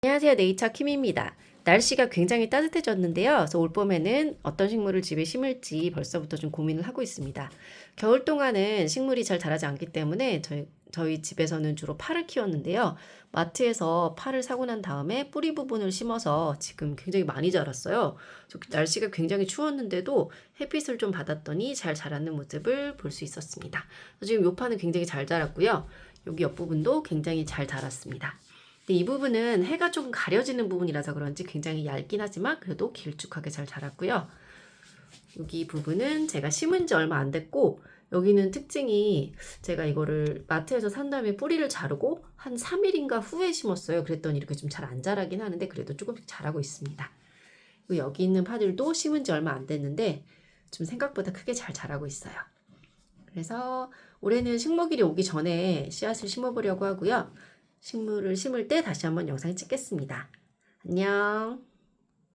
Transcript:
안녕하세요. 네이처 킴입니다. 날씨가 굉장히 따뜻해졌는데요. 그래서 올 봄에는 어떤 식물을 집에 심을지 벌써부터 좀 고민을 하고 있습니다. 겨울 동안은 식물이 잘 자라지 않기 때문에 저희 집에서는 주로 파를 키웠는데요. 마트에서 파를 사고 난 다음에 뿌리 부분을 심어서 지금 굉장히 많이 자랐어요. 날씨가 굉장히 추웠는데도 햇빛을 좀 받았더니 잘 자라는 모습을 볼 수 있었습니다. 지금 요 파는 굉장히 잘 자랐고요. 여기 옆부분도 굉장히 잘 자랐습니다. 근데 이 부분은 해가 조금 가려지는 부분이라서 그런지 굉장히 얇긴 하지만 그래도 길쭉하게 잘 자랐고요. 여기 부분은 제가 심은 지 얼마 안 됐고 여기는 특징이 제가 이거를 마트에서 산 다음에 뿌리를 자르고 한 3일인가 후에 심었어요. 그랬더니 이렇게 좀 잘 안 자라긴 하는데 그래도 조금씩 자라고 있습니다. 그리고 여기 있는 파들도 심은 지 얼마 안 됐는데 좀 생각보다 크게 잘 자라고 있어요. 그래서 올해는 식목일이 오기 전에 씨앗을 심어보려고 하고요. 식물을 심을 때 다시 한번 영상 찍겠습니다. 안녕.